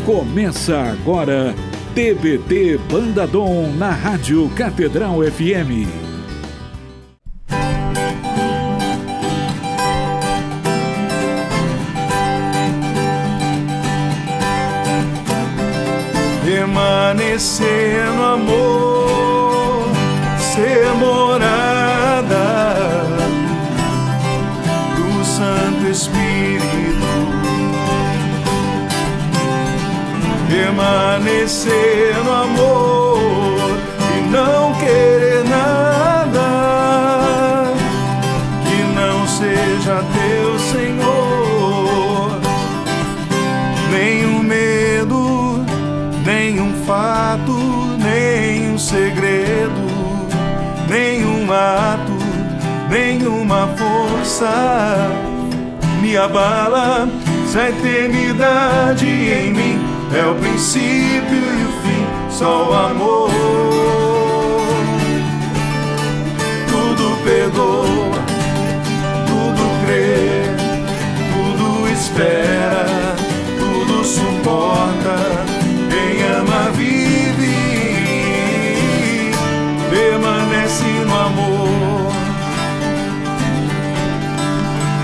Começa agora, TBT Banda Dom na Rádio Catedral FM. Permanecer no amor, ser morada do Santo Espírito. Permanecer no amor e não querer nada que não seja teu, Senhor. Nenhum medo, nenhum fato, nenhum segredo, nenhum ato, nenhuma força me abala. Se a eternidade em mim é o princípio e o fim, só o amor. Tudo perdoa, tudo crê, tudo espera, tudo suporta. Quem ama vive, permanece no amor.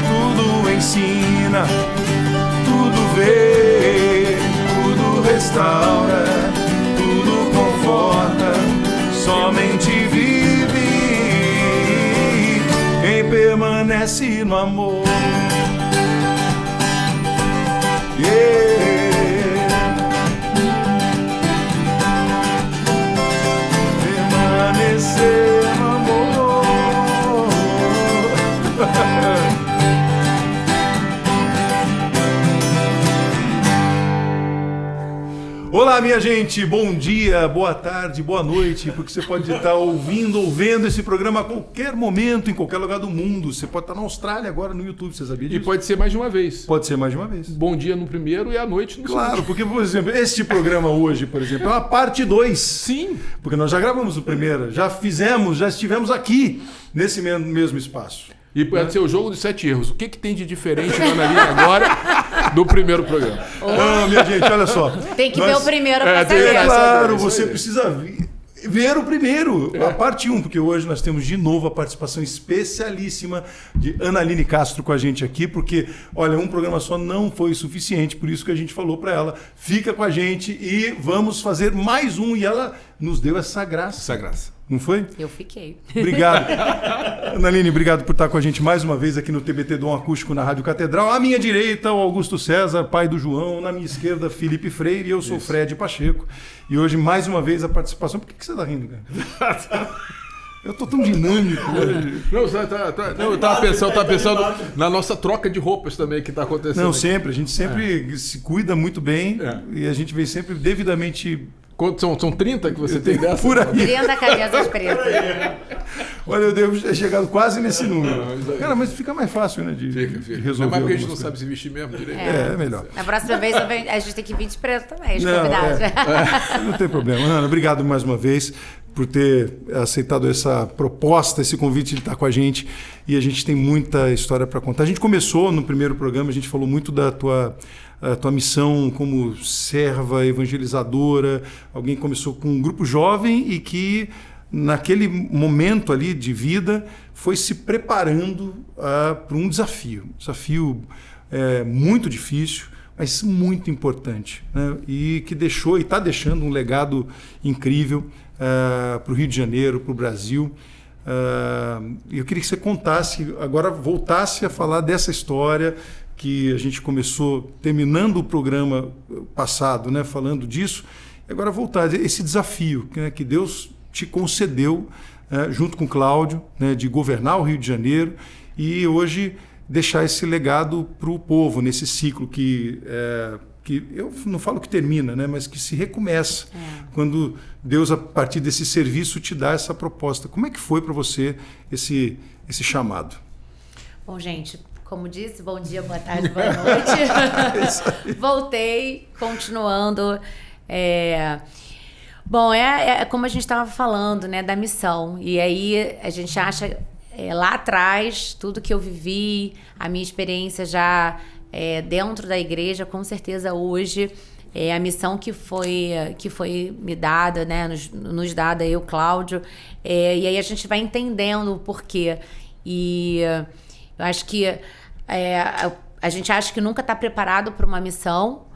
Tudo ensina, tudo vê, restaura, tudo conforta, somente vive quem permanece no amor. Permanecer no amor. Olá, minha gente, bom dia, boa tarde, boa noite, porque você pode estar ouvindo ou vendo esse programa a qualquer momento, em qualquer lugar do mundo. Você pode estar na Austrália agora no YouTube, você sabia disso? E pode ser mais de uma vez. Pode ser mais de uma vez. Bom dia no primeiro e à noite no segundo. Claro, porque, por exemplo, este programa hoje, por exemplo, é uma parte 2. Sim. Porque nós já gravamos o primeiro, já estivemos aqui, nesse mesmo espaço. E pode ser o jogo dos 7 erros. O que tem de diferente na linha agora do primeiro programa? Não, minha gente, olha só. Tem que ver o primeiro para saber. Claro, você precisa ver o primeiro, a parte 1, porque hoje nós temos de novo a participação especialíssima de Analine Castro com a gente aqui, porque, olha, um programa só não foi suficiente, por isso que a gente falou para ela, fica com a gente e vamos fazer mais um, e ela nos deu essa graça. Essa graça. Não foi? Eu fiquei. Obrigado. Analine, obrigado por estar com a gente mais uma vez aqui no TBT Dom Acústico na Rádio Catedral. À minha direita, o Augusto César, pai do João. Na minha esquerda, Felipe Freire. E eu sou o Fred Pacheco. E hoje, mais uma vez, a participação... Por que você está rindo, cara? Eu tô tão dinâmico hoje. Não, eu tava pensando na nossa troca de roupas também que está acontecendo. Não, sempre. A gente sempre se cuida muito bem. E a gente vem sempre devidamente... São 30 que você tem dessa? Por aí. 30 camisas pretas. Olha, eu devo ter chegado quase nesse número. Cara, mas fica mais fácil, né? De resolver. Mas porque a gente não sabe se vestir mesmo direito. É melhor. Na próxima vez a gente tem que vir de preto também, os convidados. Não tem problema. Ana, obrigado mais uma vez por ter aceitado essa proposta, esse convite de estar com a gente. E a gente tem muita história para contar. A gente começou no primeiro programa, a gente falou muito da tua missão como serva, evangelizadora, alguém que começou com um grupo jovem e que naquele momento ali de vida foi se preparando para um desafio muito difícil, mas muito importante, né? E que deixou e está deixando um legado incrível para o Rio de Janeiro, para o Brasil. Eu queria que você contasse, agora voltasse a falar dessa história que a gente começou terminando o programa passado, né, falando disso, e agora voltar esse desafio, né, que Deus te concedeu, junto com Cláudio, né, de governar o Rio de Janeiro e hoje deixar esse legado para o povo, nesse ciclo que eu não falo que termina, né, mas que se recomeça, quando Deus, a partir desse serviço, te dá essa proposta. Como é que foi para você esse chamado? Bom, gente, como disse, bom dia, boa tarde, boa noite. Voltei, continuando. Bom, é como a gente estava falando, né, da missão. E aí a gente acha, lá atrás, tudo que eu vivi, a minha experiência já dentro da igreja, com certeza hoje, a missão que foi me dada, né, nos dada eu, Cláudio, e aí a gente vai entendendo o porquê. E eu acho que a gente acha que nunca está preparado para uma missão,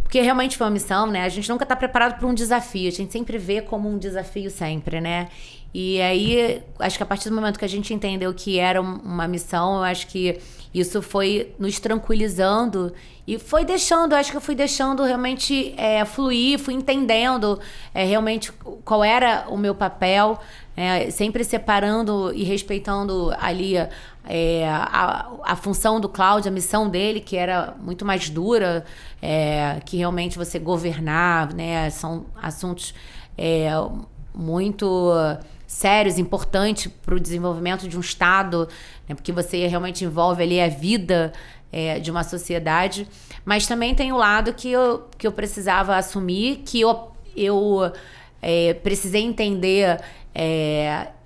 porque realmente foi uma missão, né? A gente nunca está preparado para um desafio, a gente sempre vê como um desafio sempre, né? E aí, acho que a partir do momento que a gente entendeu que era uma missão, eu acho que isso foi nos tranquilizando e foi deixando, acho que eu fui deixando realmente fluir, fui entendendo realmente qual era o meu papel, sempre separando e respeitando ali a função do Cláudio, a missão dele, que era muito mais dura, que realmente você governar, né? São assuntos muito sérios, importantes para o desenvolvimento de um Estado, né? Porque você realmente envolve ali a vida de uma sociedade, mas também tem o lado que eu precisava assumir, que eu precisei entender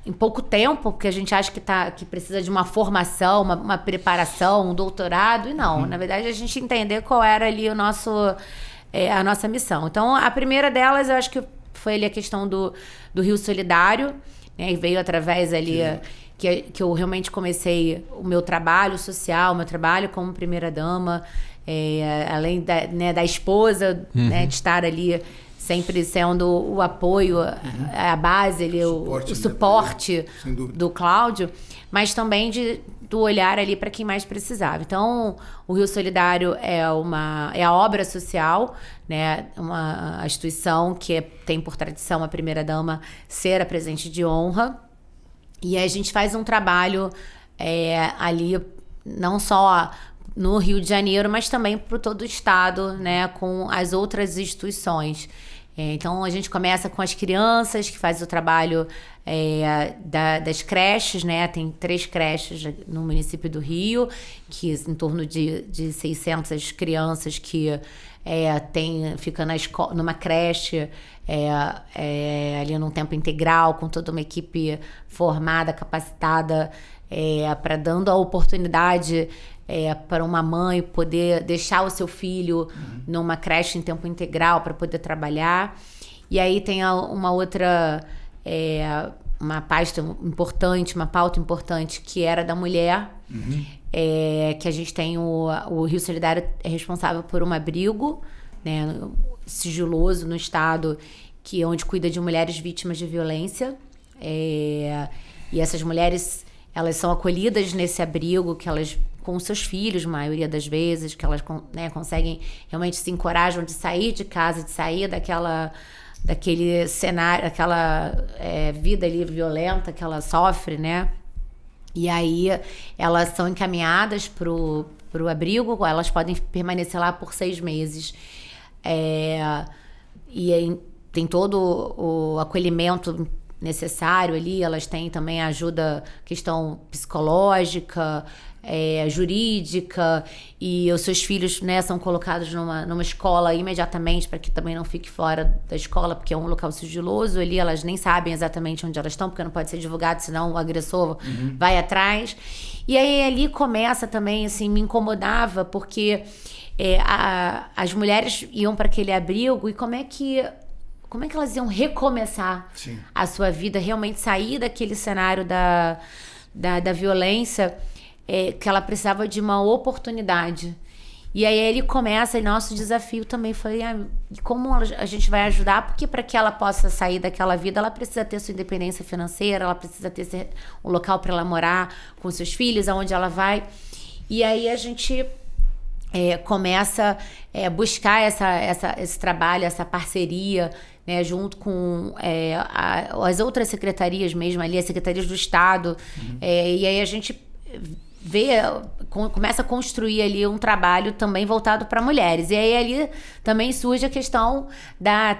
em pouco tempo, porque a gente acha que precisa de uma formação, uma preparação, um doutorado, e não. Na verdade, a gente entender qual era ali a nossa missão. Então, a primeira delas, eu acho que foi ali a questão do Rio Solidário, né, e veio através ali que eu realmente comecei o meu trabalho social, o meu trabalho como primeira-dama, além da esposa, né, de estar ali sempre sendo o apoio, a base, ali, o suporte do Cláudio, mas também do olhar ali para quem mais precisava. Então, o Rio Solidário é a obra social, né, uma instituição que tem por tradição a primeira-dama ser a presente de honra. E aí a gente faz um trabalho ali, não só no Rio de Janeiro, mas também para todo o estado, né, com as outras instituições. Então, a gente começa com as crianças, que faz o trabalho das creches, né? Tem 3 creches no município do Rio, que em torno de 600 crianças que fica numa creche ali num tempo integral, com toda uma equipe formada, capacitada, dando a oportunidade para uma mãe poder deixar o seu filho numa creche em tempo integral para poder trabalhar. E aí tem uma outra uma pauta importante que era da mulher, que a gente tem o Rio Solidário é responsável por um abrigo, né, sigiloso no estado, onde cuida de mulheres vítimas de violência, e essas mulheres, elas são acolhidas nesse abrigo, que elas com seus filhos, a maioria das vezes, que elas, né, conseguem, realmente se encorajam de sair de casa, de sair daquele cenário, daquela vida ali violenta que ela sofre, né? E aí elas são encaminhadas pro abrigo, elas podem permanecer lá por 6 meses. E aí tem todo o acolhimento necessário ali, elas têm também a ajuda, questão psicológica, jurídica, e os seus filhos, né, são colocados numa escola imediatamente, para que também não fique fora da escola, porque é um local sigiloso ali, elas nem sabem exatamente onde elas estão, porque não pode ser divulgado, senão o agressor vai atrás. E aí ali começa também, assim, me incomodava, porque as mulheres iam para aquele abrigo, e como é que elas iam recomeçar a sua vida, realmente sair daquele cenário da violência, que ela precisava de uma oportunidade. E aí ele começa, e nosso desafio também foi como a gente vai ajudar, porque para que ela possa sair daquela vida, ela precisa ter sua independência financeira, ela precisa ter um local para ela morar com seus filhos, aonde ela vai. E aí a gente começa a buscar esse trabalho, essa parceria, né, junto com as outras secretarias mesmo ali, as secretarias do Estado. E aí a gente começa a construir ali um trabalho também voltado para mulheres. E aí ali também surge a questão da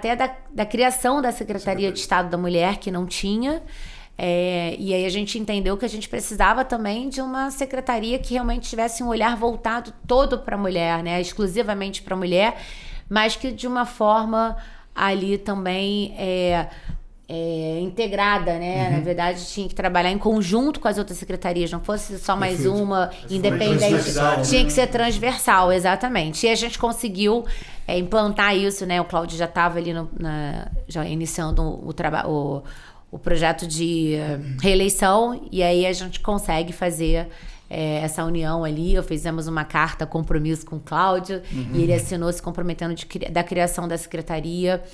criação da Secretaria de Estado da Mulher, que não tinha. E aí a gente entendeu que a gente precisava também de uma secretaria que realmente tivesse um olhar voltado todo para a mulher, né, exclusivamente para a mulher, mas que de uma forma ali também integrada, né? Na verdade, tinha que trabalhar em conjunto com as outras secretarias, não fosse só mais uma, independente. Tinha que ser transversal, exatamente. E a gente conseguiu implantar isso, né? O Cláudio já estava ali já iniciando o projeto de reeleição, e aí a gente consegue fazer essa união ali. Fizemos uma carta compromisso com o Cláudio, e ele assinou se comprometendo da criação da secretaria.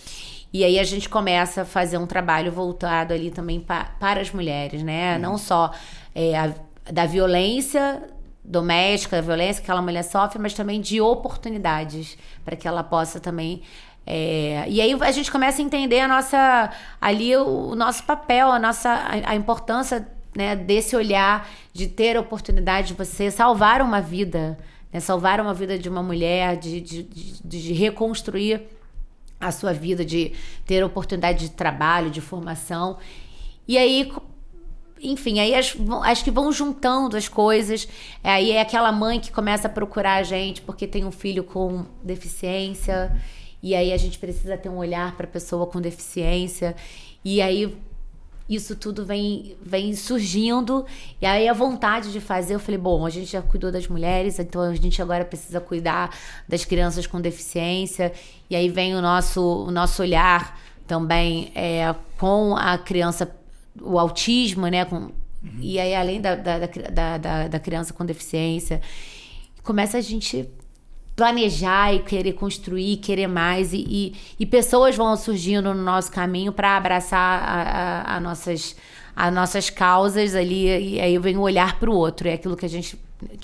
E aí a gente começa a fazer um trabalho voltado ali também para as mulheres, né? Não só da violência doméstica, da violência que aquela mulher sofre, mas também de oportunidades para que ela possa também... E aí a gente começa a entender o nosso papel, a importância, né, desse olhar de ter a oportunidade de você salvar uma vida, né? Salvar uma vida de uma mulher, de reconstruir a sua vida, de ter oportunidade de trabalho, de formação. E aí, enfim, aí acho que vão juntando as coisas. Aí é aquela mãe que começa a procurar a gente porque tem um filho com deficiência, e aí a gente precisa ter um olhar para a pessoa com deficiência. E aí isso tudo vem surgindo, e aí a vontade de fazer, eu falei, bom, a gente já cuidou das mulheres, então a gente agora precisa cuidar das crianças com deficiência, e aí vem o nosso olhar também com a criança, o autismo, né, e aí além da criança com deficiência, começa a gente planejar e querer construir, querer mais, e pessoas vão surgindo no nosso caminho para abraçar as nossas causas ali, e aí vem o olhar para o outro. É aquilo que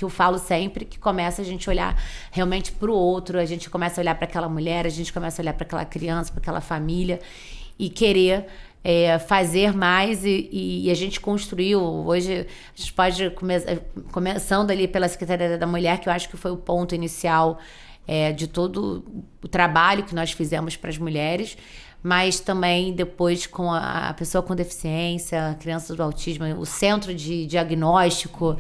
eu falo sempre, que começa a gente olhar realmente para o outro, a gente começa a olhar para aquela mulher, a gente começa a olhar para aquela criança, para aquela família, e querer fazer mais, e a gente construiu. Hoje a gente pode começando ali pela Secretaria da Mulher, que eu acho que foi o ponto inicial de todo o trabalho que nós fizemos para as mulheres, mas também depois com a pessoa com deficiência, a criança do autismo, o centro de diagnóstico.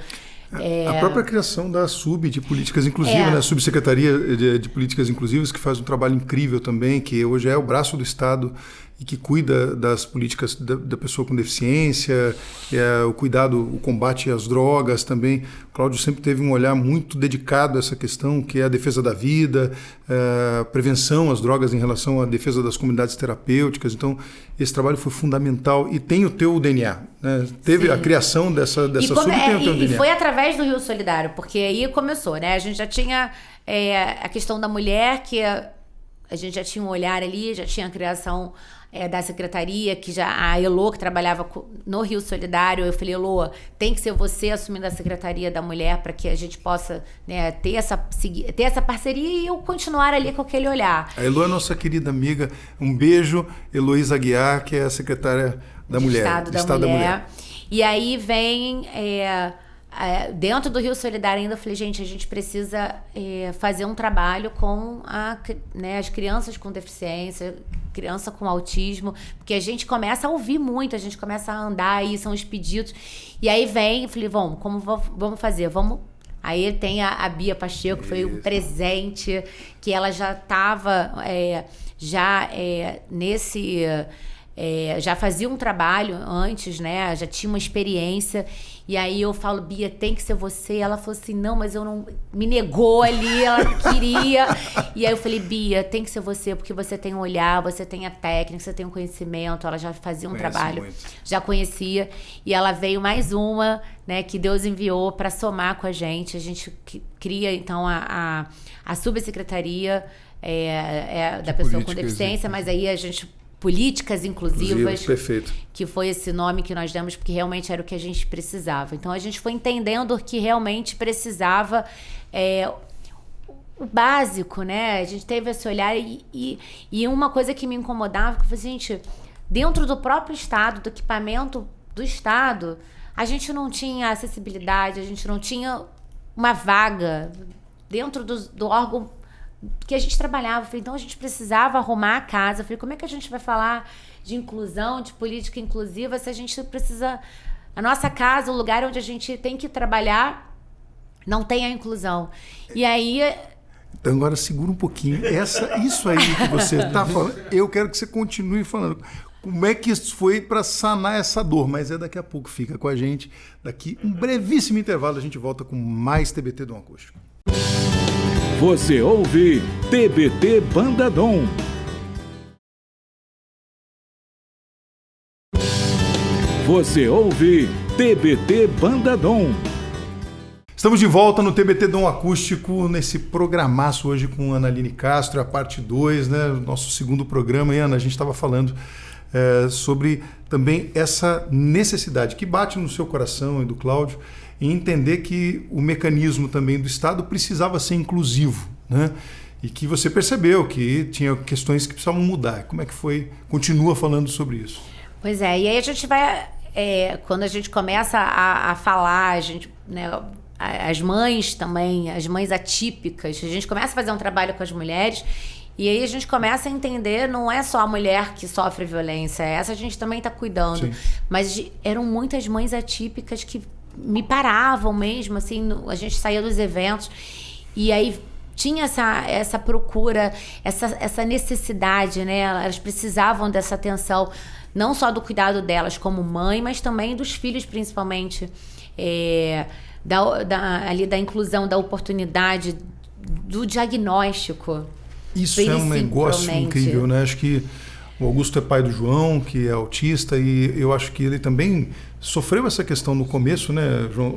A própria criação da de políticas inclusivas, né? A Subsecretaria de Políticas Inclusivas, que faz um trabalho incrível também, que hoje é o braço do Estado e que cuida das políticas da pessoa com deficiência, o cuidado, o combate às drogas também. O Cláudio sempre teve um olhar muito dedicado a essa questão, que é a defesa da vida, a prevenção às drogas em relação à defesa das comunidades terapêuticas. Então, esse trabalho foi fundamental e tem o teu DNA, né? Teve a criação dessa tem o teu DNA. E foi através do Rio Solidário, porque aí começou, né? A gente já tinha a questão da mulher, que a gente já tinha um olhar ali, já tinha a criação da secretaria, que já a Elô, que trabalhava no Rio Solidário, eu falei, Elô, tem que ser você assumindo a Secretaria da Mulher para que a gente possa, né, ter essa parceria e eu continuar ali com aquele olhar. A Elô é nossa querida amiga, um beijo, Heloísa Aguiar, que é a secretária da Mulher. Estado da Mulher. E aí vem... dentro do Rio Solidário ainda, eu falei, gente, a gente precisa fazer um trabalho com as crianças com deficiência, criança com autismo, porque a gente começa a ouvir muito, a gente começa a andar, aí são os pedidos, e aí vem, eu falei, vamos fazer, vamos... Aí tem a Bia Pacheco, que foi um presente, que ela já estava já fazia um trabalho antes, né? Já tinha uma experiência. E aí eu falo, Bia, tem que ser você. Ela falou assim, não, mas eu não... Me negou ali, ela não queria. E aí eu falei, Bia, tem que ser você, porque você tem um olhar, você tem a técnica, você tem um conhecimento. Ela já fazia um trabalho, muito. Já conhecia. E ela veio mais uma, né, que Deus enviou para somar com a gente. A gente cria, então, a subsecretaria da pessoa com deficiência, mas aí a gente... Políticas inclusivas, perfeito. Que foi esse nome que nós demos, porque realmente era o que a gente precisava. Então, a gente foi entendendo que realmente precisava o básico, né? A gente teve esse olhar e uma coisa que me incomodava, que eu falei, gente, dentro do próprio Estado, do equipamento do Estado, a gente não tinha acessibilidade, a gente não tinha uma vaga dentro do órgão que a gente trabalhava. Então a gente precisava arrumar a casa. Falei, como é que a gente vai falar de inclusão, de política inclusiva, se a gente precisa... A nossa casa, o lugar onde a gente tem que trabalhar, não tem a inclusão. E aí... Então agora segura um pouquinho. Isso aí que você está falando, eu quero que você continue falando. como é que isso foi para sanar essa dor, mas é daqui a pouco. Fica com a gente. Daqui um brevíssimo intervalo a gente volta com mais TBT Dom Acústico. Você ouve TBT Banda Dom. Você ouve TBT Banda Dom. Estamos de volta no TBT Dom Acústico, nesse programaço hoje com Ana Aline Castro, a parte 2, né? Nosso segundo programa. E, Ana, a gente estava falando sobre também essa necessidade que bate no seu coração e do Cláudio em entender que o mecanismo também do Estado precisava ser inclusivo, né? E que você percebeu que tinha questões que precisavam mudar. Como é que foi? Continua falando sobre isso. Pois é, e aí a gente vai... quando a gente começa a falar, a gente, né, as mães também, as mães atípicas, a gente começa a fazer um trabalho com as mulheres e aí a gente começa a entender, não é só a mulher que sofre violência, essa a gente também está cuidando. Sim. Mas eram muitas mães atípicas que me paravam mesmo, assim, a gente saía dos eventos e aí tinha essa procura, essa necessidade, né? Elas precisavam dessa atenção, não só do cuidado delas como mãe, mas também dos filhos, principalmente, ali da inclusão, da oportunidade, do diagnóstico. Isso é um negócio incrível, né? Acho que o Augusto é pai do João, que é autista, e eu acho que ele também sofreu essa questão no começo, né, João,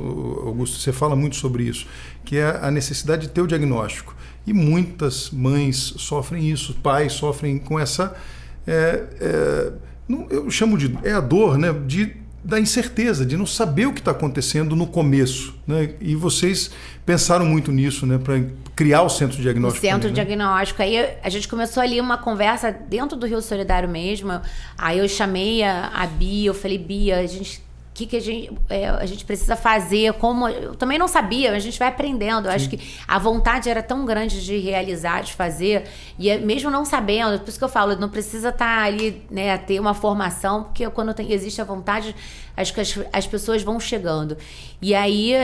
Augusto? Você fala muito sobre isso, que é a necessidade de ter o diagnóstico. E muitas mães sofrem isso, pais sofrem com essa... eu chamo de... É a dor, né, da incerteza, de não saber o que está acontecendo no começo, né? E vocês pensaram muito nisso, né, para criar o centro diagnóstico. O centro diagnóstico. Aí a gente começou ali uma conversa dentro do Rio Solidário mesmo. Aí eu chamei a Bia, eu falei, Bia, o que a gente precisa fazer, como... Eu também não sabia, mas a gente vai aprendendo. Eu acho que a vontade era tão grande de realizar, de fazer, e mesmo não sabendo, por isso que eu falo, não precisa estar ali, né, ter uma formação, porque quando existe a vontade, acho que as pessoas vão chegando. E aí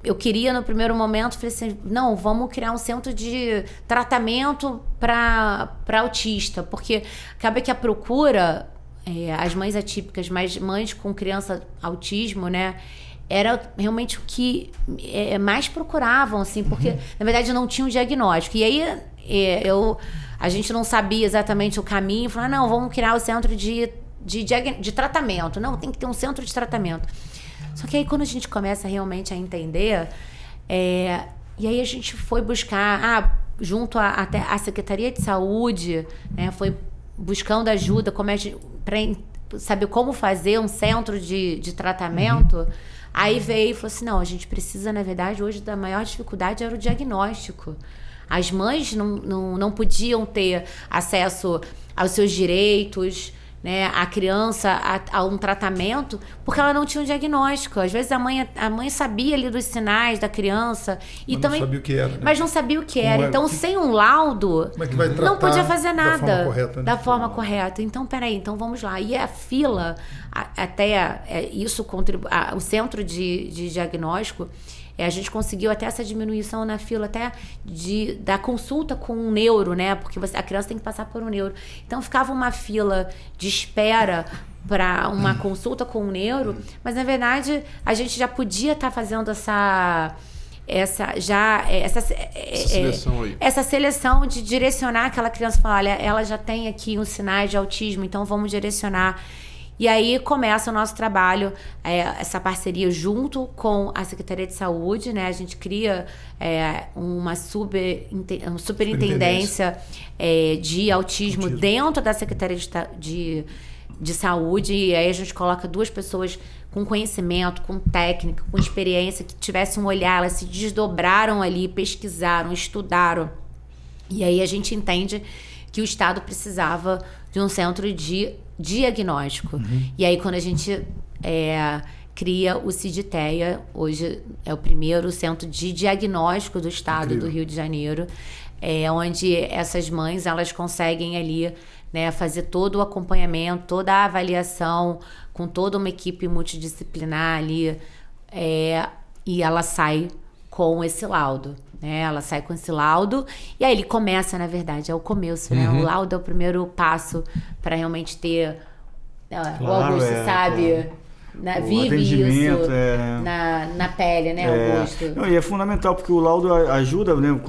eu queria, no primeiro momento, falei assim, não, vamos criar um centro de tratamento para autista, porque acaba que a procura... as mães atípicas, mas mães com criança autismo, né? Era realmente o que mais procuravam, assim, porque, na verdade, não tinha um diagnóstico. E aí, a gente não sabia exatamente o caminho, falou, não, vamos criar o centro de tratamento. Não, tem que ter um centro de tratamento. Só que aí, quando a gente começa realmente a entender, e aí a gente foi buscar, junto até a Secretaria de Saúde, né, foi buscando ajuda, para saber como fazer um centro de tratamento. Aí veio e falou assim, não, a gente precisa, na verdade, hoje a maior dificuldade era o diagnóstico. As mães não podiam ter acesso aos seus direitos, né, a criança a um tratamento, porque ela não tinha um diagnóstico. Às vezes a mãe sabia ali dos sinais da criança e mas também não sabia o que era, né? Mas não sabia o que era. Então, sem um laudo, como é que vai tratar não podia fazer nada da forma correta, né? Da forma correta. Então, peraí, então vamos lá. E a fila, até isso contribui, o centro de diagnóstico, a gente conseguiu até essa diminuição na fila até da consulta com um neuro, né? Porque a criança tem que passar por um neuro. Então ficava uma fila de espera para uma consulta com um neuro, mas na verdade a gente já podia estar fazendo essa seleção aí. Essa seleção de direcionar aquela criança e falar, olha, ela já tem aqui uns sinais de autismo, então vamos direcionar. E aí começa o nosso trabalho, essa parceria junto com a Secretaria de Saúde, né? A gente cria uma superintendência de autismo dentro da Secretaria de Saúde, e aí a gente coloca 2 pessoas com conhecimento, com técnica, com experiência, que tivessem um olhar, elas se desdobraram ali, pesquisaram, estudaram. E aí a gente entende que o Estado precisava de um centro de diagnóstico. E aí quando a gente cria o CIDTEA, hoje é o primeiro centro de diagnóstico do Estado do Rio de Janeiro, onde essas mães elas conseguem ali, né, fazer todo o acompanhamento, toda a avaliação, com toda uma equipe multidisciplinar ali, e ela sai com esse laudo. Ela sai com esse laudo e aí ele começa, na verdade, é o começo, né? O laudo é o primeiro passo para realmente ter O Augusto sabe, vive isso na pele, né, Augusto? Não, e é fundamental, porque o laudo ajuda, né?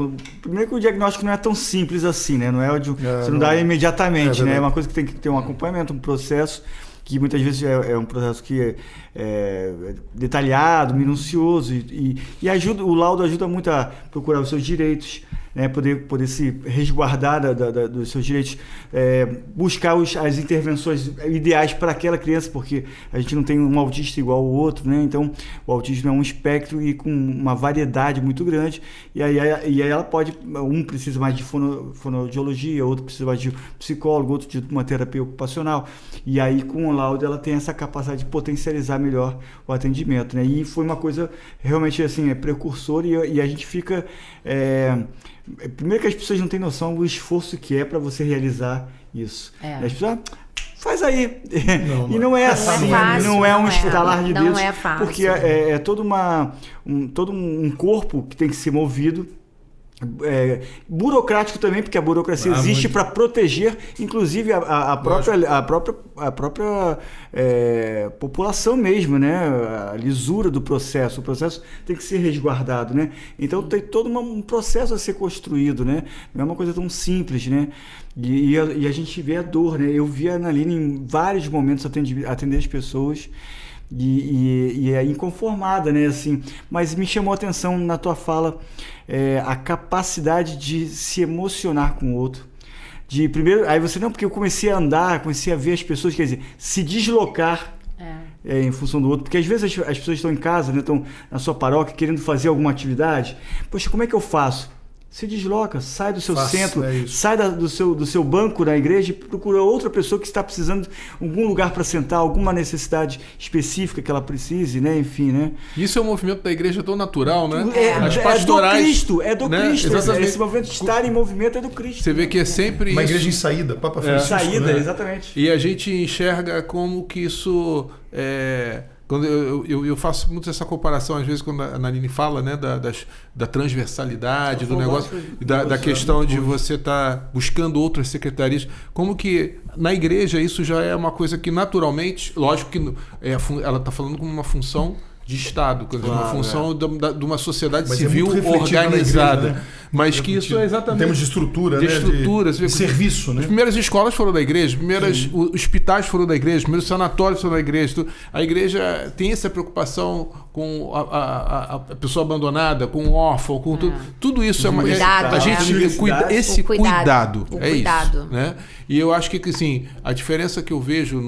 Primeiro que o diagnóstico não é tão simples assim, né? Não é você não dá imediatamente, né? É uma coisa que tem que ter um acompanhamento, um processo, que muitas vezes é um processo que é detalhado, minucioso, e ajuda, o laudo ajuda muito a procurar os seus direitos, né, poder se resguardar dos seus direitos, buscar as intervenções ideais para aquela criança, porque a gente não tem um autista igual ao outro, né? Então o autismo é um espectro e com uma variedade muito grande, e aí ela pode, um precisa mais de fonoaudiologia, outro precisa mais de psicólogo, outro de uma terapia ocupacional, e aí com o laudo ela tem essa capacidade de potencializar melhor o atendimento, né? E foi uma coisa realmente assim, precursora, e a gente fica... Primeiro que as pessoas não têm noção do esforço que é para você realizar isso. As pessoas, faz aí. E não é assim, não é um estalar de dedos. Não é fácil. Porque é todo um corpo que tem que ser movido. Burocrático também, porque a burocracia existe para proteger, inclusive, a própria população mesmo, né? A lisura do processo. O processo tem que ser resguardado, né? Então tem todo um processo a ser construído, né? Não é uma coisa tão simples, né? E a gente vê a dor, né? Eu vi a Analine em vários momentos atender as pessoas. E é inconformada, né? Assim, mas me chamou a atenção na tua fala a capacidade de se emocionar com o outro. Primeiro, aí você, porque eu comecei a andar, comecei a ver as pessoas, quer dizer, se deslocar em função do outro, porque às vezes as pessoas estão em casa, né, estão na sua paróquia querendo fazer alguma atividade. Poxa, como é que eu faço? Se desloca, sai do seu centro, sai do seu banco na igreja e procura outra pessoa que está precisando de algum lugar para sentar, alguma necessidade específica que ela precise, né? Enfim, né? Isso é um movimento da igreja tão natural, né? As pastorais, é do Cristo. Exatamente. Esse movimento de estar em movimento é do Cristo. Você vê que é sempre uma isso. igreja em saída, Papa Francisco. Saída, né? exatamente. E a gente enxerga como que isso... Quando eu faço muito essa comparação, às vezes, quando a Analine fala, né, da transversalidade do negócio, da questão de você estar buscando outras secretarias, como que na igreja isso já é uma coisa que naturalmente, lógico que ela está falando como uma função de Estado, uma função de uma sociedade civil organizada. Igreja, né? Mas que isso é exatamente... Em termos de estrutura, de serviço. Né? As primeiras escolas foram da igreja, os hospitais foram da igreja, os primeiros sanatórios foram da igreja. A igreja tem essa preocupação com a pessoa abandonada, com o órfão, com tudo. Tudo isso cuidado, a gente cuida esse cuidado. É isso, né? E eu acho que assim, a diferença que eu vejo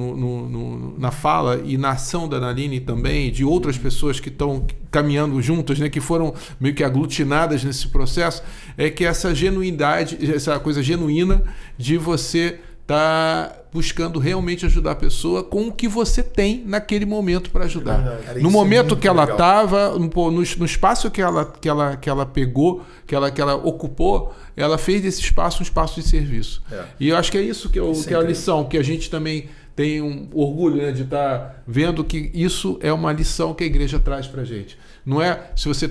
na fala e na ação da Analine também, de outras pessoas que estão caminhando juntas, né, que foram meio que aglutinadas nesse processo, é que essa genuidade, essa coisa genuína de você estar buscando realmente ajudar a pessoa com o que você tem naquele momento para ajudar. No momento que ela estava, no espaço que ela pegou, que ela ocupou, ela fez desse espaço um espaço de serviço. E eu acho que é isso que é a lição, que a gente também tem um orgulho, né, de estar vendo que isso é uma lição que a igreja traz para a gente. Não é se você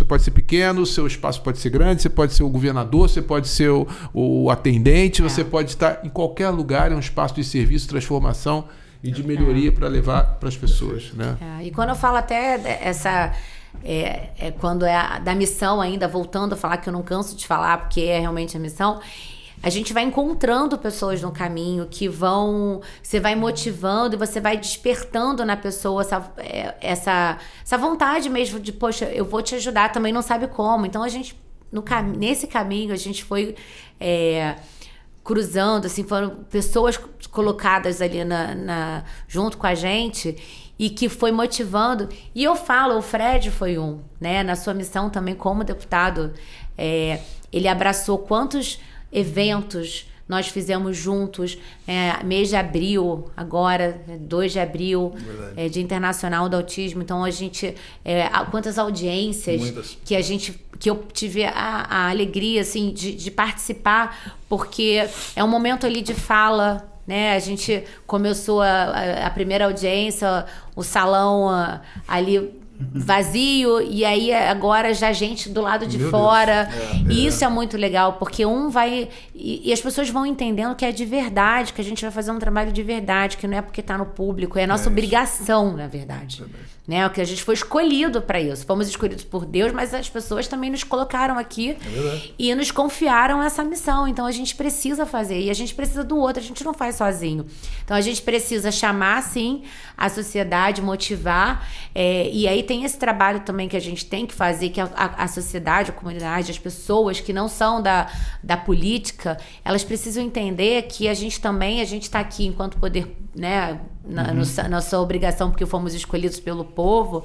pode ser pequeno, seu espaço pode ser grande, você pode ser o governador, você pode ser o atendente, você pode estar em qualquer lugar, é um espaço de serviço, transformação e de melhoria para levar para as pessoas. Né? E quando eu falo até quando é da missão ainda, voltando a falar, que eu não canso de falar, porque é realmente a missão, a gente vai encontrando pessoas no caminho que você vai motivando e você vai despertando na pessoa essa vontade mesmo de, poxa, eu vou te ajudar, também não sabe como. Então a gente, nesse caminho, a gente foi cruzando, assim, foram pessoas colocadas ali junto com a gente e que foi motivando. E eu falo, o Fred foi né, na sua missão também como deputado, ele abraçou quantos eventos nós fizemos juntos, mês de abril, agora, 2 de abril, Dia Internacional do Autismo. Então, a gente... quantas audiências que eu tive a alegria, assim, de participar, porque é um momento ali de fala, né? A gente começou a primeira audiência, o salão ali vazio, e aí agora já gente do lado de Meu fora. E isso é muito legal, porque um vai... E as pessoas vão entendendo que é de verdade, que a gente vai fazer um trabalho de verdade, que não é porque tá no público, é nossa obrigação, na verdade. Né? Que a gente foi escolhido para isso. Fomos escolhidos por Deus, mas as pessoas também nos colocaram aqui e nos confiaram essa missão. Então a gente precisa fazer, e a gente precisa do outro, a gente não faz sozinho. Então a gente precisa chamar, sim, a sociedade, motivar, e aí tem esse trabalho também que a gente tem que fazer, que a sociedade, a comunidade, as pessoas que não são da política, elas precisam entender que a gente está aqui enquanto poder, né, nossa obrigação, porque fomos escolhidos pelo povo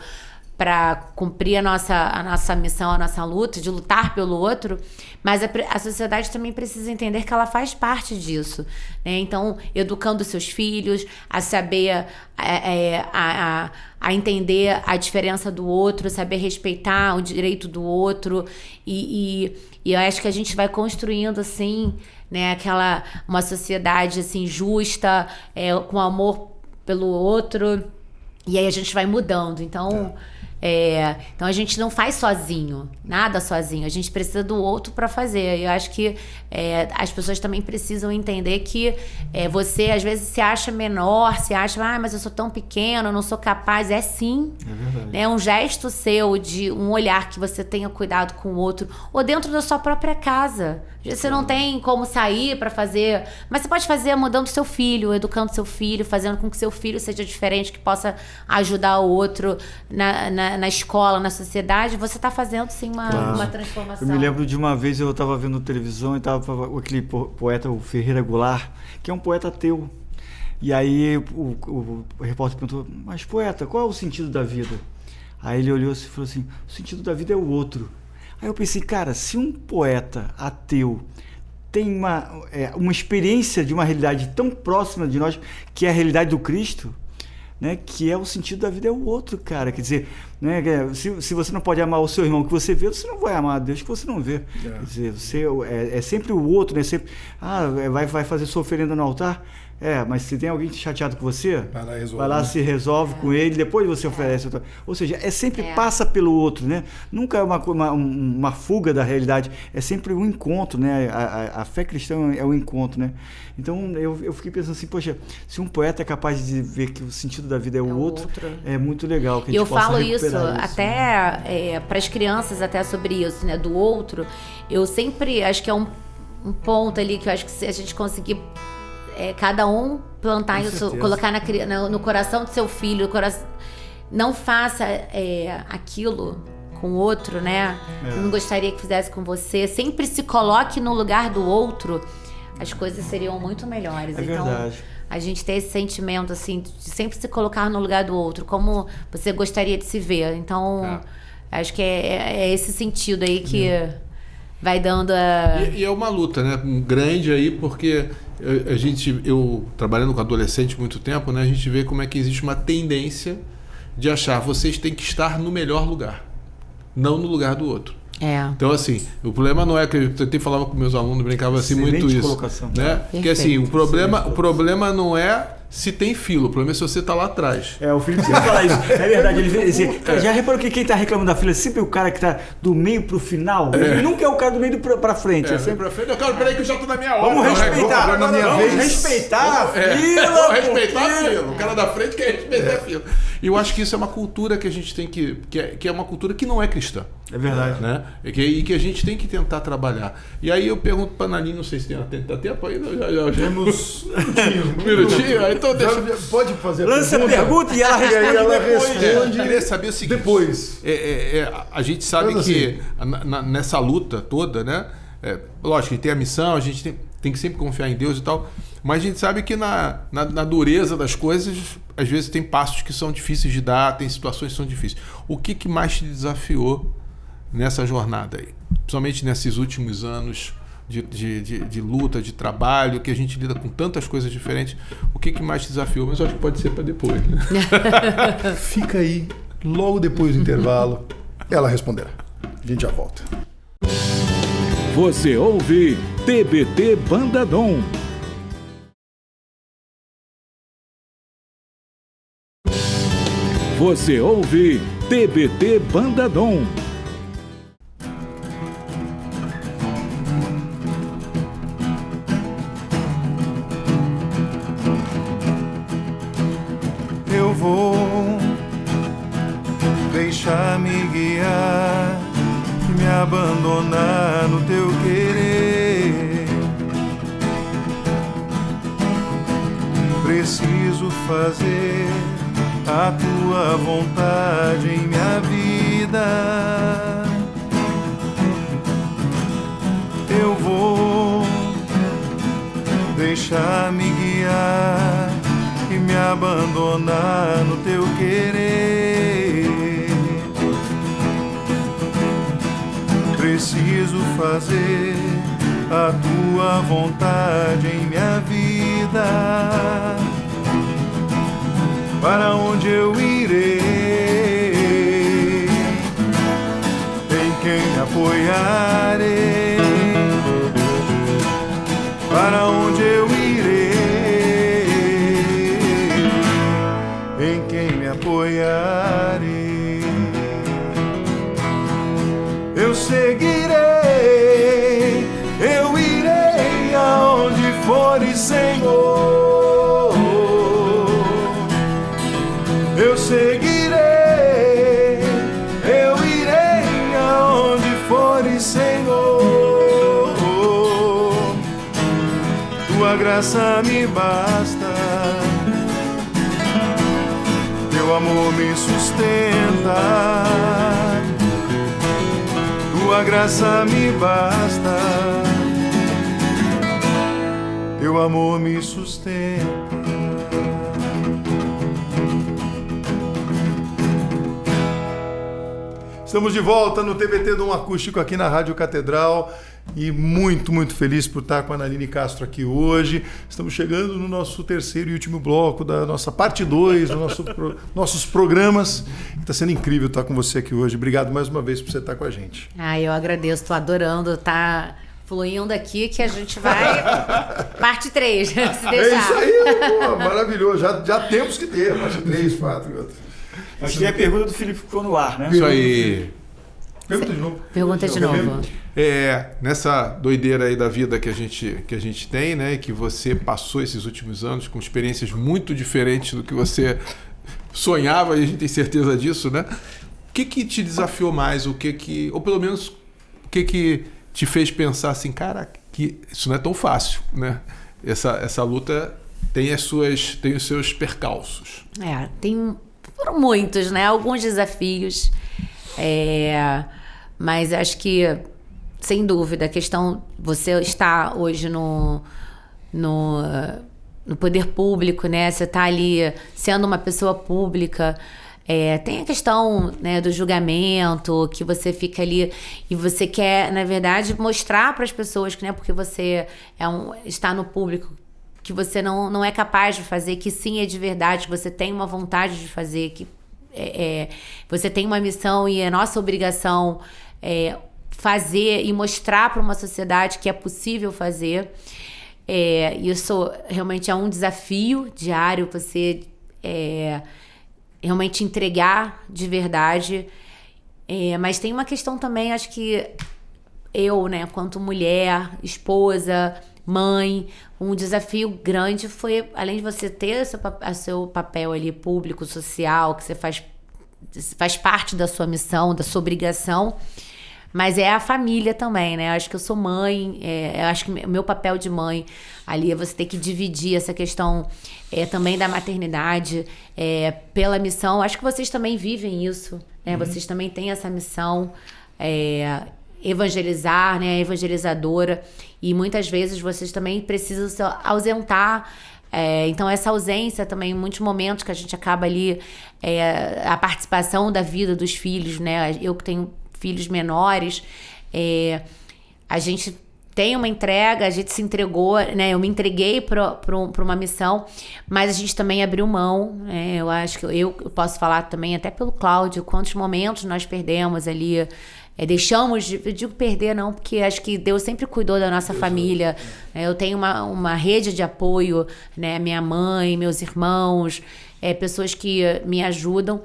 para cumprir a nossa missão, a nossa luta, de lutar pelo outro, mas a sociedade também precisa entender que ela faz parte disso, né? Então, educando seus filhos, a saber, a entender a diferença do outro, saber respeitar o direito do outro, e eu acho que a gente vai construindo, assim, né, uma sociedade, assim, justa, com amor pelo outro, e aí a gente vai mudando. Então, então a gente não faz sozinho, nada sozinho, a gente precisa do outro para fazer. Eu acho que as pessoas também precisam entender que você às vezes se acha menor, se acha, mas eu sou tão pequeno, eu não sou capaz. Sim, né? Um gesto seu, de um olhar que você tenha cuidado com o outro, ou dentro da sua própria casa. Você não tem como sair para fazer, mas você pode fazer mudando seu filho, educando seu filho, fazendo com que seu filho seja diferente, que possa ajudar o outro na escola, na sociedade. Você está fazendo, sim, uma transformação. Eu me lembro de uma vez, eu estava vendo televisão e estava aquele poeta, o Ferreira Goulart, que é um poeta ateu. E aí o repórter perguntou, mas poeta, qual é o sentido da vida? Aí ele olhou e falou assim, o sentido da vida é o outro. Aí eu pensei, cara, se um poeta ateu tem uma experiência de uma realidade tão próxima de nós, que é a realidade do Cristo, né, que é o sentido da vida é o outro, cara. Quer dizer, né, se você não pode amar o seu irmão que você vê, você não vai amar a Deus que você não vê. Quer dizer, é sempre o outro, né? Sempre, vai fazer sua oferenda no altar. Mas se tem alguém chateado com você, vai lá, se resolve com ele, depois você oferece. Ou seja, sempre passa pelo outro, né? Nunca é uma fuga da realidade, é sempre um encontro, né? A fé cristã é um encontro, né? Então eu fiquei pensando assim, poxa, se um poeta é capaz de ver que o sentido da vida é o outro, é muito legal que a gente possa falo recuperar isso até para as crianças, até sobre isso, né? Do outro, eu sempre acho que é um ponto ali que eu acho que se a gente conseguir cada um plantar isso, colocar no coração do seu filho, não faça aquilo com o outro, né? Eu não gostaria que fizesse com você. Sempre se coloque no lugar do outro, as coisas seriam muito melhores. Então, verdade. A gente ter esse sentimento, assim, de sempre se colocar no lugar do outro, como você gostaria de se ver. Então, acho que é esse sentido aí que vai dando E é uma luta, né? Grande aí, porque eu trabalhando com adolescente muito tempo, né? A gente vê como é que existe uma tendência de achar vocês têm que estar no melhor lugar, não no lugar do outro. Então, assim, o problema não é que eu até falava com meus alunos, brincava assim muito isso, colocação, né? Porque assim, o problema não é se tem fila, o problema é se você tá lá atrás. O Felipe sempre fala isso. É verdade, ele vê assim, já reparou que quem tá reclamando da fila é sempre o cara que tá do meio pro final? Ele nunca é o cara do meio pra frente. Sempre pra frente. Peraí que eu já tô na minha hora. Vamos respeitar. Vamos respeitar a fila. Vamos respeitar a fila. O cara da frente quer respeitar a fila. E eu acho que isso é uma cultura que a gente tem que é uma cultura que não é cristã. É verdade. Né? E que a gente tem que tentar trabalhar. E aí eu pergunto pra Naline, não sei se tem tempo ainda. Já Temos um minutinho. Aí, então deixa... Pode fazer Lança a pergunta e ela responde depois. Eu queria saber o seguinte. Depois. A gente sabe que nessa luta toda, né? Lógico que tem a missão, a gente tem que sempre confiar em Deus e tal, mas a gente sabe que na dureza das coisas, às vezes tem passos que são difíceis de dar, tem situações que são difíceis. O que mais te desafiou nessa jornada aí? Principalmente nesses últimos anos de luta, de trabalho, que a gente lida com tantas coisas diferentes. O que mais te desafiou? Mas eu acho que pode ser para depois, né? Fica aí, logo depois do intervalo, ela responderá. A gente já volta. Você ouve TBT Bandadom. Você ouve TBT Banda Dom. Eu vou deixar-me guiar e me abandonar no teu querer. Preciso fazer a tua vontade em minha vida. Eu vou deixar-me guiar e me abandonar no teu querer. Preciso fazer a tua vontade em minha vida. Para onde eu irei? Em quem me apoiarei? Para onde eu irei? Em quem me apoiarei? Eu seguirei, eu irei aonde fores, Senhor. Eu seguirei, eu irei aonde fores, Senhor. Tua graça me basta, teu amor me sustenta. Tua graça me basta, teu amor me sustenta. Estamos de volta no TBT Dom Acústico aqui na Rádio Catedral e muito, muito feliz por estar com a Analine Castro aqui hoje. Estamos chegando no nosso terceiro e último bloco da nossa parte 2, dos nossos programas. Está sendo incrível estar com você aqui hoje. Obrigado mais uma vez por você estar com a gente. Eu agradeço, estou adorando estar fluindo aqui, que a gente vai... Parte 3, se deixar. É isso aí, pô, maravilhoso. Já temos que ter parte 3, 4... Acho que a pergunta do Felipe ficou no ar, né? Isso aí. Pergunta de novo. Pergunta de novo. Nessa doideira aí da vida que a gente tem, né? Que você passou esses últimos anos com experiências muito diferentes do que você sonhava, e a gente tem certeza disso, né? O que te desafiou mais? Ou pelo menos, o que te fez pensar assim, cara, que isso não é tão fácil, né? Essa luta tem os seus percalços. Foram muitos, né? Alguns desafios. Mas acho que, sem dúvida, a questão... Você está hoje no poder público, né? Você está ali sendo uma pessoa pública. Tem a questão, né, do julgamento, que você fica ali e você quer, na verdade, mostrar para as pessoas que não é porque você está no público que você não é capaz de fazer, que sim, é de verdade, que você tem uma vontade de fazer, que você tem uma missão e é nossa obrigação fazer e mostrar para uma sociedade que é possível fazer. Isso realmente é um desafio diário, você realmente entregar de verdade. Mas tem uma questão também, acho que eu, né, quanto mulher, esposa, mãe, um desafio grande foi, além de você ter seu papel ali público, social, que você faz parte da sua missão, da sua obrigação, mas é a família também, né? Eu acho que eu sou mãe, eu acho que o meu papel de mãe ali é você ter que dividir essa questão também da maternidade pela missão. Acho que vocês também vivem isso, né? Vocês também têm essa missão, evangelizar, né? Evangelizadora, e muitas vezes vocês também precisam se ausentar. Então essa ausência também, em muitos momentos que a gente acaba ali, a participação da vida dos filhos, né? Eu que tenho filhos menores, a gente tem uma entrega, a gente se entregou, né? Eu me entreguei para uma missão, mas a gente também abriu mão, né? Eu acho que eu posso falar também, até pelo Cláudio, quantos momentos nós perdemos ali, deixamos eu digo perder não, porque acho que Deus sempre cuidou da nossa família. Eu tenho uma rede de apoio, né? Minha mãe, meus irmãos, pessoas que me ajudam,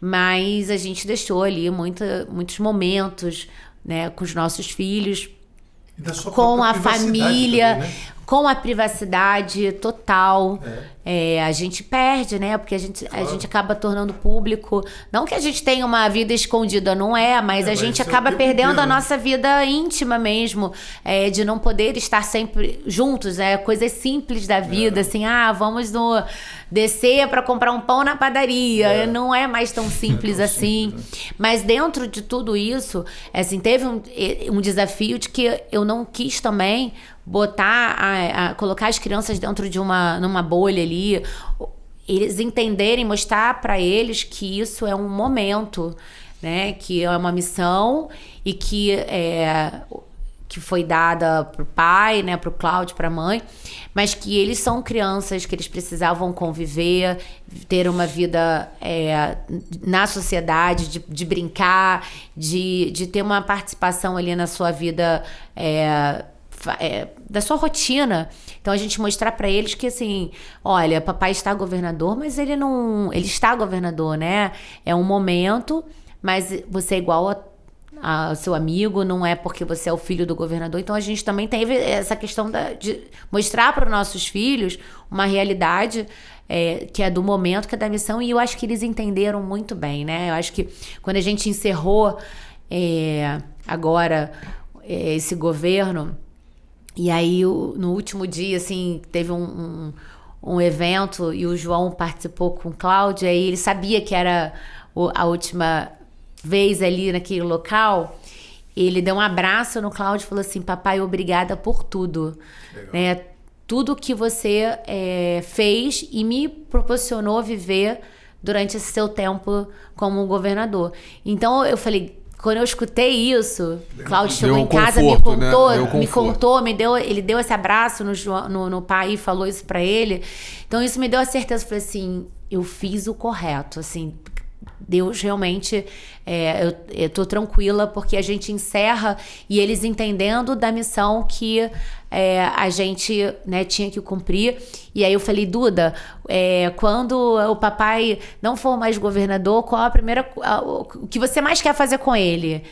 mas a gente deixou ali muitos momentos, né, com os nossos filhos, com a família, também, né? Com a privacidade total. A gente perde, né? Porque a gente acaba tornando público. Não que a gente tenha uma vida escondida, não é, mas a gente acaba perdendo a nossa vida íntima mesmo, de não poder estar sempre juntos, coisas simples da vida, assim, vamos descer para comprar um pão na padaria. Não é mais tão simples assim. Mas dentro de tudo isso, assim, teve um desafio de que eu não quis também colocar as crianças dentro de numa bolha ali, eles entenderem, mostrar para eles que isso é um momento, né, que é uma missão e que foi dada pro pai, né, pro Cláudio, pra mãe, mas que eles são crianças, que eles precisavam conviver, ter uma vida na sociedade, de brincar, de ter uma participação ali na sua vida, da sua rotina. Então a gente mostrar para eles que, assim, olha, papai está governador, mas ele está governador, né? É um momento, mas você é igual a seu amigo, não é porque você é o filho do governador. Então a gente também teve essa questão de mostrar para os nossos filhos uma realidade que é do momento, que é da missão, e eu acho que eles entenderam muito bem, né? Eu acho que quando a gente encerrou agora esse governo, e aí no último dia, assim, teve um evento e o João participou com o Cláudio, aí ele sabia que era a última vez ali naquele local. Ele deu um abraço no Cláudio e falou assim: papai, obrigada por tudo, né? Tudo que você fez e me proporcionou viver durante esse seu tempo como governador. Então eu falei, quando eu escutei isso, Cláudio chegou em casa, ele deu esse abraço no pai e falou isso pra ele. Então isso me deu a certeza, eu falei assim, eu fiz o correto, assim, Deus realmente, eu tô tranquila, porque a gente encerra e eles entendendo da missão que a gente, né, tinha que cumprir. E aí eu falei, Duda, quando o papai não for mais governador, qual o que você mais quer fazer com ele?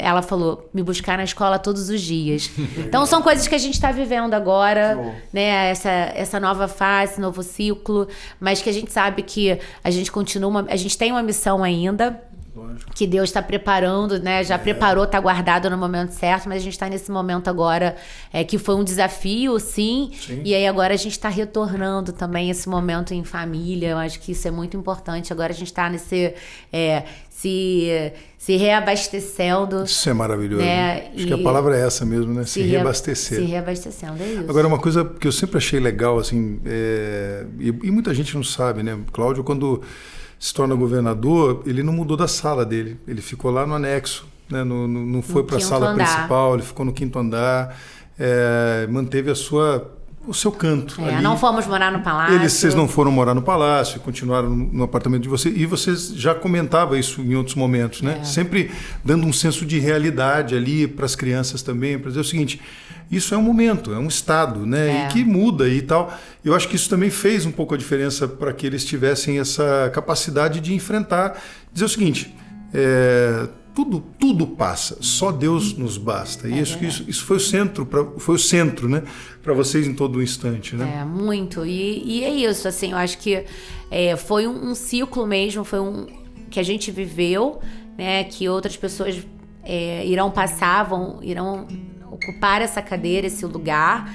Ela falou, me buscar na escola todos os dias. Então são coisas que a gente está vivendo agora, né? Essa nova fase, novo ciclo, mas que a gente sabe que a gente a gente tem uma missão ainda. Lógico. Que Deus está preparando, né? Já preparou, está guardado no momento certo, mas a gente está nesse momento agora que foi um desafio, sim. E aí agora a gente está retornando também esse momento em família. Eu acho que isso é muito importante. Agora a gente está nesse se reabastecendo. Isso é maravilhoso. Né? Acho que a palavra é essa mesmo, né? Se reabastecer. Se reabastecendo, é isso. Agora, uma coisa que eu sempre achei legal, assim, e muita gente não sabe, né? Cláudio, quando se torna governador, ele não mudou da sala dele, ele ficou lá no anexo, né? Não foi para a sala principal, ele ficou no 5º andar, manteve o seu canto. Não fomos morar no palácio. Vocês não foram morar no palácio, continuaram no apartamento de vocês, e vocês já comentavam isso em outros momentos, né? Sempre dando um senso de realidade ali para as crianças também, para dizer o seguinte, isso é um momento, é um estado, né? E que muda e tal. Eu acho que isso também fez um pouco a diferença para que eles tivessem essa capacidade de enfrentar, dizer o seguinte, tudo passa, só Deus nos basta. E isso foi o centro, né, para vocês em todo o instante, né? Muito. E é isso, assim, eu acho que foi um ciclo mesmo, que a gente viveu, né, que outras pessoas irão ocupar essa cadeira, esse lugar.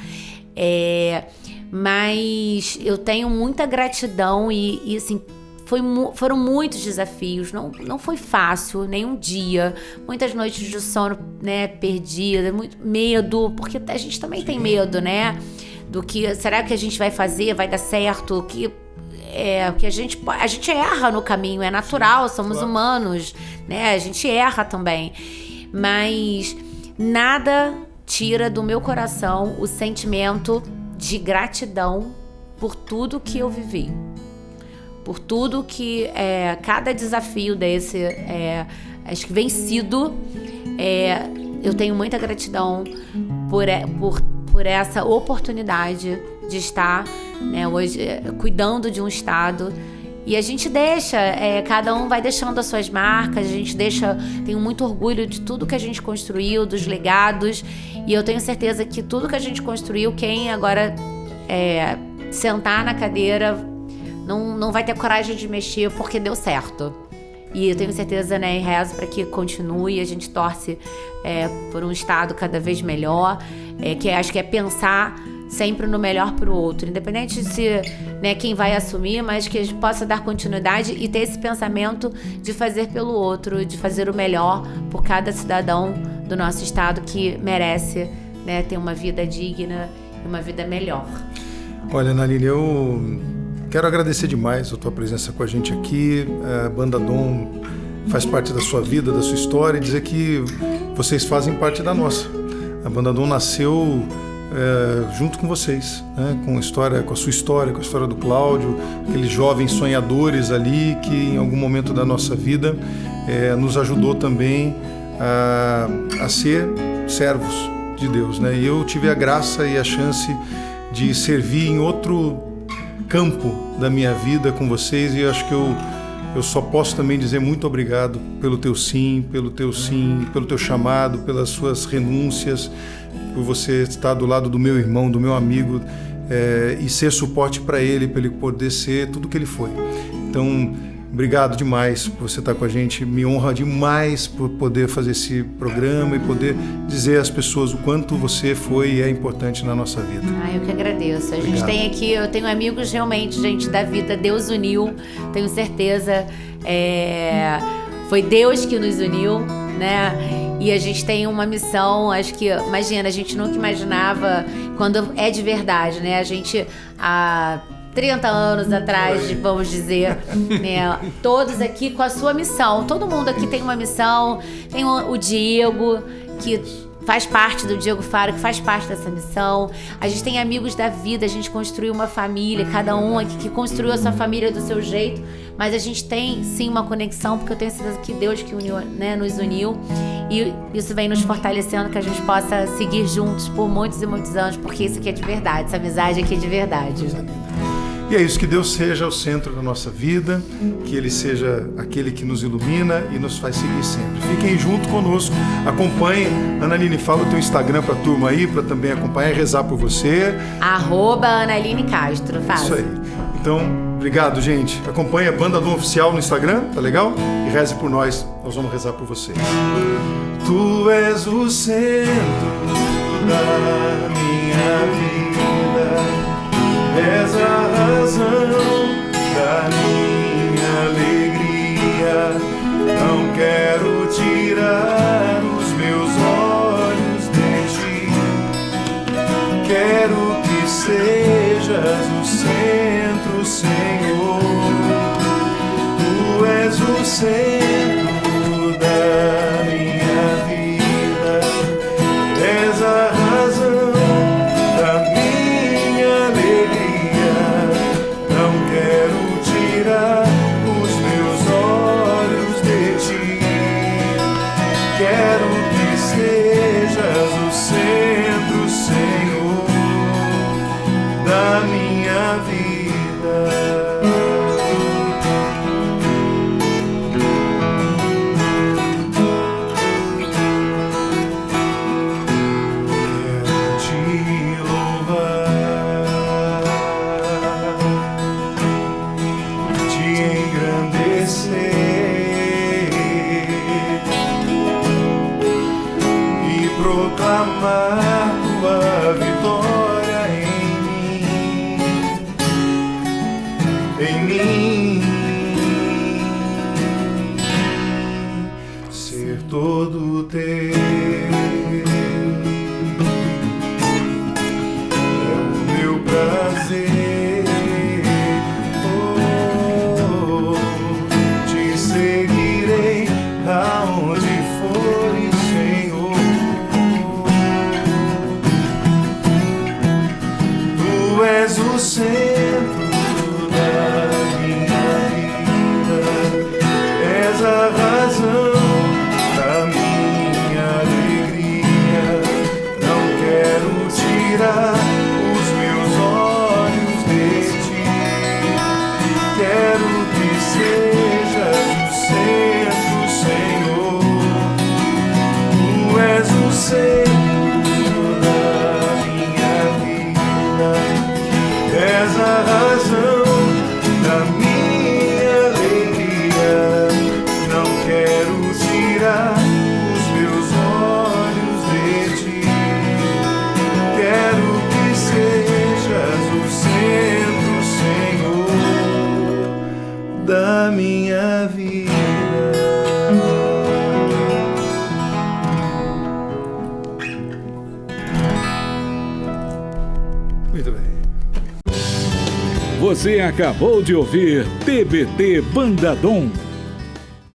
Mas eu tenho muita gratidão e assim, foram muitos desafios, não foi fácil, nenhum dia, muitas noites de sono, né, perdida, muito medo, porque a gente também tem medo, né, do que, será que a gente vai fazer, vai dar certo, que a gente erra no caminho, é natural, somos humanos, né, a gente erra também, mas nada tira do meu coração o sentimento de gratidão por tudo que eu vivi. Por tudo que cada desafio desse acho que vencido, eu tenho muita gratidão por essa oportunidade de estar, né, hoje cuidando de um estado E a gente deixa, cada um vai deixando as suas marcas, tenho muito orgulho de tudo que a gente construiu, dos legados, e eu tenho certeza que tudo que a gente construiu, quem agora sentar na cadeira não vai ter coragem de mexer porque deu certo. E eu tenho certeza, né, e rezo para que continue, a gente torce por um estado cada vez melhor, que acho que é pensar sempre no melhor para o outro, independente de se, né, quem vai assumir, mas que a gente possa dar continuidade e ter esse pensamento de fazer pelo outro, de fazer o melhor por cada cidadão do nosso estado que merece, né, ter uma vida digna e uma vida melhor. Olha, Analine, eu quero agradecer demais a tua presença com a gente aqui. A Banda Dom faz parte da sua vida, da sua história, e dizer que vocês fazem parte da nossa. A Banda Dom nasceu junto com vocês, né? Com a sua história, com a história do Cláudio, aqueles jovens sonhadores ali que em algum momento da nossa vida nos ajudou também a ser servos de Deus, né? E eu tive a graça e a chance de servir em outro campo da minha vida com vocês, e eu acho que eu só posso também dizer muito obrigado pelo teu sim, pelo teu chamado, pelas suas renúncias, por você estar do lado do meu irmão, do meu amigo, e ser suporte para ele poder ser tudo que ele foi. Então, obrigado demais por você estar com a gente, me honra demais por poder fazer esse programa e poder dizer às pessoas o quanto você foi e é importante na nossa vida. Eu que agradeço. Obrigado. Gente tem aqui, eu tenho amigos realmente, gente da vida, Deus uniu, tenho certeza, foi Deus que nos uniu, né? E a gente tem uma missão, acho que, imagina, a gente nunca imaginava quando é de verdade, né? A gente, há 30 anos atrás, vamos dizer, né? Todos aqui com a sua missão. Todo mundo aqui tem uma missão. Tem o Diego, que faz parte do Diego Faro, que faz parte dessa missão. A gente tem amigos da vida, a gente construiu uma família, cada um aqui que construiu a sua família do seu jeito, mas a gente tem sim uma conexão, porque eu tenho certeza que Deus que uniu, né, nos uniu, e isso vem nos fortalecendo, que a gente possa seguir juntos por muitos e muitos anos, porque isso aqui é de verdade, essa amizade aqui é de verdade. E é isso, que Deus seja o centro da nossa vida, que Ele seja aquele que nos ilumina e nos faz seguir sempre. Fiquem junto conosco, acompanhem. Analine, fala o teu Instagram para a turma aí, para também acompanhar e rezar por você. @Analine Castro, faz. Isso aí. Então, obrigado, gente. Acompanhe a Banda Dom Oficial no Instagram, tá legal? E reze por nós, nós vamos rezar por você. Tu és o centro da minha vida, és a razão da minha alegria. Não quero tirar os meus olhos de ti. Quero que sejas o centro, Senhor. Tu és o centro da minha vida, és a razão da minha alegria. Não quero tirar os meus olhos de ti. Quero que sejas o centro, Senhor, da minha vida. Proclamar tua vitória em mim, ser todo teu, é o meu prazer, te seguirei aonde fores, Senhor. Tu és o centro da minha vida, és a razão da minha alegria. Não quero tirar os meus olhos de ti. Quero que da minha vida. Muito bem. Você acabou de ouvir TBT Bandadom.